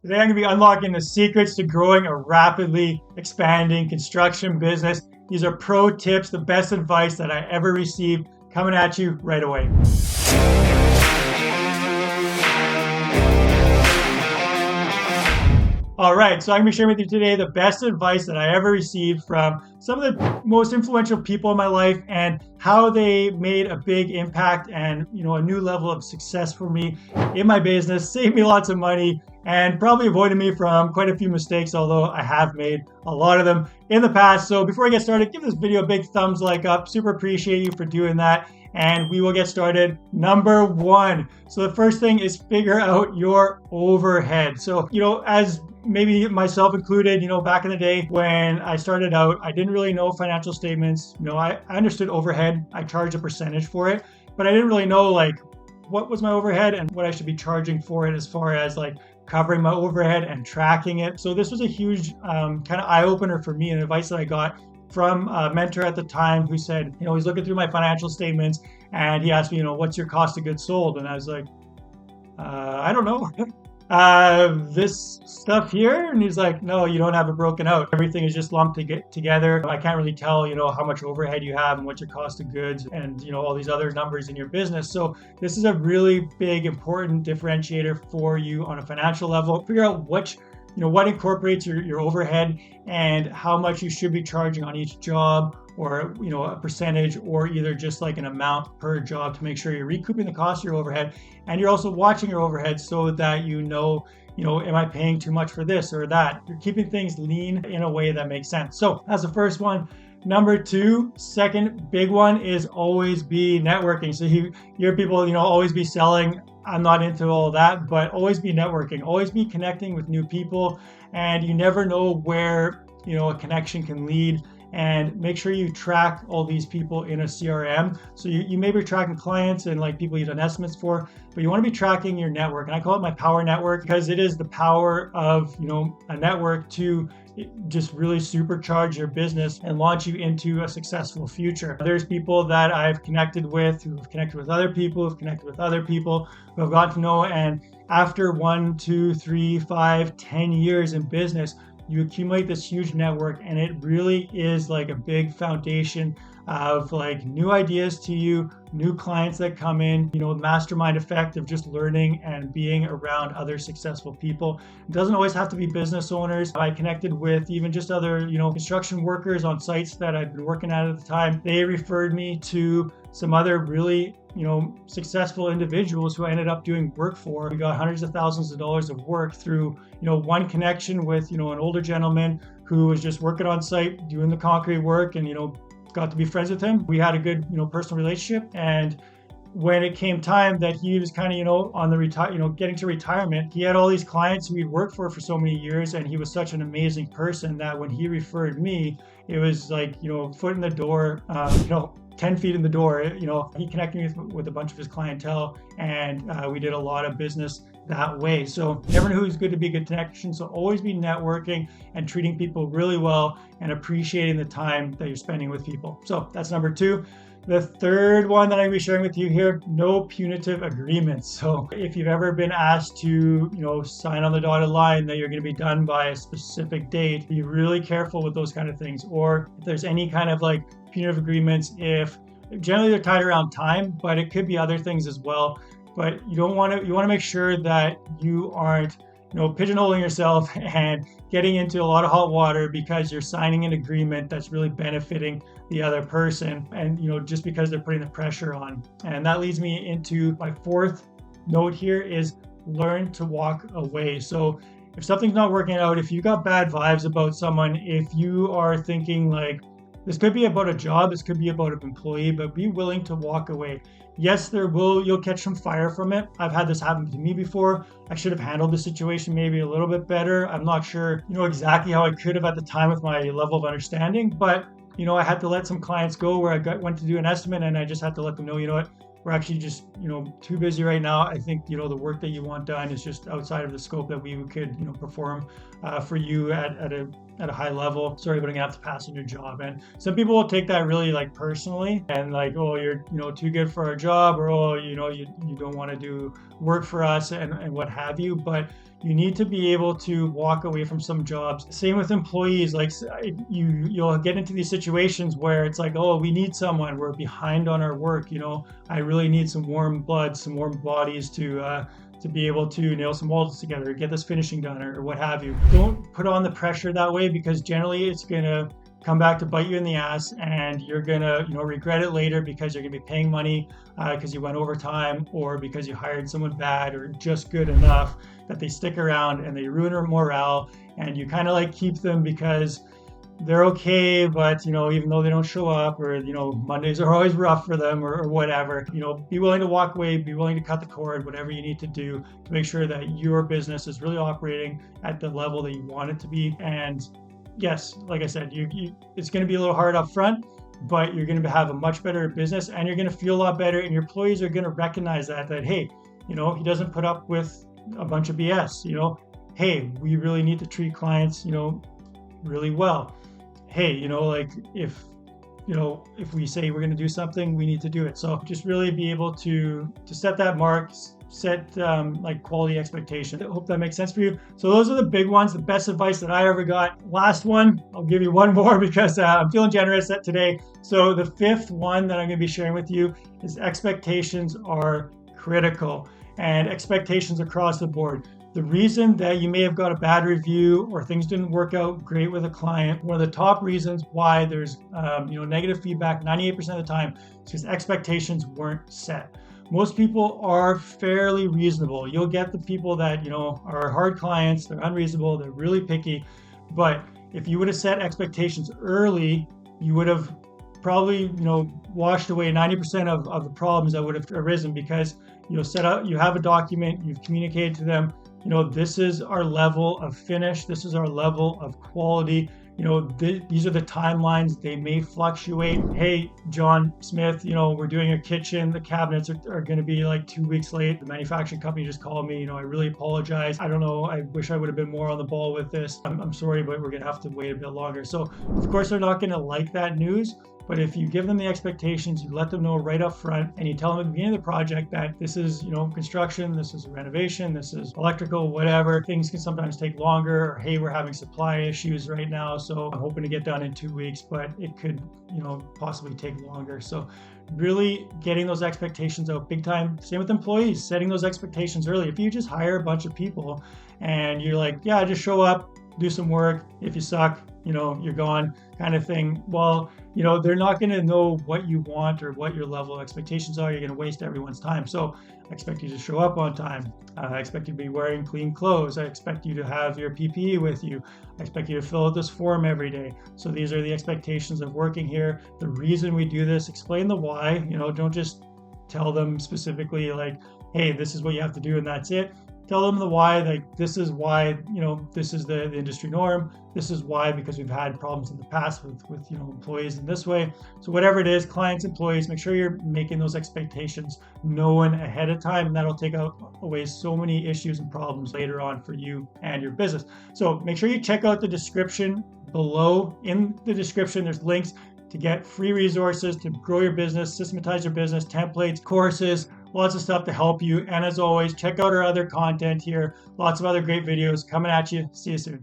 Today I'm going to be unlocking the secrets to growing a rapidly expanding construction business. These are pro tips, the best advice that I ever received, coming at you right away. All right, so I'm going to be sharing with you today the best advice that I ever received from some of the most influential people in my life and how they made a big impact and, a new level of success for me in my business, saved me lots of money, and probably avoided me from quite a few mistakes, although I have made a lot of them in the past. So before I get started, give this video a big thumbs up. Super appreciate you for doing that. And we will get started. Number one. So the first thing is figure out your overhead. So, as maybe myself included, back in the day when I started out, I didn't really know financial statements. I understood overhead. I charged a percentage for it, but I didn't really know what was my overhead and what I should be charging for it as far as covering my overhead and tracking it. So this was a huge kind of eye-opener for me and advice that I got from a mentor at the time who said, he's looking through my financial statements and he asked me, what's your cost of goods sold? And I was like, I don't know. This stuff here? And he's like, no, you don't have it broken out. Everything is just lumped together. I can't really tell, how much overhead you have and what's your cost of goods and, all these other numbers in your business. So this is a really big, important differentiator for you on a financial level. Figure out what incorporates your overhead and how much you should be charging on each job, or a percentage, or either just an amount per job to make sure you're recouping the cost of your overhead, and you're also watching your overhead so that am I paying too much for this or that? You're keeping things lean in a way that makes sense. So that's the first one. Number two, second big one is always be networking. So you hear people, always be selling. I'm not into all that, but always be networking, always be connecting with new people, and you never know where, a connection can lead. And make sure you track all these people in a CRM. So you may be tracking clients and people you've done estimates for, but you want to be tracking your network. And I call it my power network because it is the power of, a network to just really supercharge your business and launch you into a successful future. There's people that I've connected with, who've connected with other people, who've connected with other people, who I've gotten to know. And after 1, 2, 3, 5, 10 years in business, you accumulate this huge network, and it really is a big foundation of new ideas to you, new clients that come in, mastermind effect of just learning and being around other successful people. It doesn't always have to be business owners. I connected with even just other, construction workers on sites that I've been working at the time. They referred me to some other really successful individuals who I ended up doing work for. We got hundreds of thousands of dollars of work through, one connection with, an older gentleman who was just working on site, doing the concrete work, and, got to be friends with him. We had a good, personal relationship. And when it came time that he was kind of, on the getting to retirement, he had all these clients who he'd worked for so many years, and he was such an amazing person that when he referred me, it was foot in the door, 10 feet in the door. He connected me with a bunch of his clientele, and we did a lot of business that way. So never know who's good to be a good connection. So always be networking and treating people really well and appreciating the time that you're spending with people. So that's number two. The third one that I'm going to be sharing with you here, no punitive agreements. So if you've ever been asked to, sign on the dotted line that you're going to be done by a specific date, be really careful with those kind of things. Or if there's any kind of punitive agreements, if generally they're tied around time, but it could be other things as well. But you want to make sure that you aren't, pigeonholing yourself and getting into a lot of hot water because you're signing an agreement that's really benefiting the other person, and just because they're putting the pressure on. And that leads me into my fourth note here is learn to walk away. So if something's not working out, if you got bad vibes about someone, if you are thinking this could be about a job, this could be about an employee, but be willing to walk away. Yes, you'll catch some fire from it. I've had this happen to me before. I should have handled the situation maybe a little bit better. I'm not sure, exactly how I could have at the time with my level of understanding, but, I had to let some clients go where I went to do an estimate, and I just had to let them know, what, we're actually just, too busy right now. I think, the work that you want done is just outside of the scope that we could, perform for you at a high level. Sorry, but I'm gonna have to pass on your job. And some people will take that really personally and oh, you're, too good for our job, or, oh, you don't want to do work for us and what have you. But, You need to be able to walk away from some jobs. Same with employees. Like you'll get into these situations where it's like, oh, we need someone. We're behind on our work. I really need some warm blood, some warm bodies to be able to nail some walls together, get this finishing done, or what have you. Don't put on the pressure that way, because generally it's gonna come back to bite you in the ass, and you're gonna regret it later, because you're gonna be paying money because you went overtime, or because you hired someone bad or just good enough that they stick around and they ruin your morale, and you kind of like keep them because they're okay, but even though they don't show up, or Mondays are always rough for them, or whatever, be willing to walk away, be willing to cut the cord, whatever you need to do to make sure that your business is really operating at the level that you want it to be. And yes, like I said, it's going to be a little hard up front, but you're going to have a much better business, and you're going to feel a lot better, and your employees are going to recognize that hey, he doesn't put up with a bunch of BS. Hey, we really need to treat clients really well. Hey, like if we say we're going to do something, we need to do it. So just really be able to set that mark, set like quality expectation. I hope that makes sense for you. So those are the big ones, the best advice that I ever got. Last one, I'll give you one more because I'm feeling generous today. So the fifth one that I'm going to be sharing with you is expectations are critical, and expectations across the board. The reason that you may have got a bad review or things didn't work out great with a client, one of the top reasons why there's negative feedback 98% of the time is because expectations weren't set. Most people are fairly reasonable. You'll get the people that are hard clients, they're unreasonable, they're really picky. But if you would have set expectations early, you would have probably washed away 90% of the problems that would have arisen, because you have a document, you've communicated to them, this is our level of finish, this is our level of quality, these are the timelines, they may fluctuate. Hey, John Smith, we're doing a kitchen, the cabinets are going to be like 2 weeks late. The manufacturing company just called me, I really apologize. I don't know, I wish I would have been more on the ball with this. I'm sorry, but we're going to have to wait a bit longer. So of course they're not going to like that news. But if you give them the expectations, you let them know right up front, and you tell them at the beginning of the project that this is, construction, this is renovation, this is electrical, whatever. Things can sometimes take longer, or hey, we're having supply issues right now, so I'm hoping to get done in 2 weeks, but it could, possibly take longer. So really getting those expectations out big time. Same with employees, setting those expectations early. If you just hire a bunch of people and you're like, yeah, just show up, do some work. If you suck, you're gone, kind of thing. Well, they're not going to know what you want or what your level of expectations are. You're going to waste everyone's time. So I expect you to show up on time. I expect you to be wearing clean clothes. I expect you to have your PPE with you. I expect you to fill out this form every day. So these are the expectations of working here. The reason we do this, explain the why. Don't just tell them specifically like, hey, this is what you have to do and that's it. Tell them the why, like this is why, this is the industry norm. This is why, because we've had problems in the past with employees in this way. So whatever it is, clients, employees, make sure you're making those expectations known ahead of time, and that'll take away so many issues and problems later on for you and your business. So make sure you check out the description below. In the description, there's links to get free resources to grow your business, systematize your business, templates, courses, lots of stuff to help you. And as always, check out our other content here. Lots of other great videos coming at you. See you soon.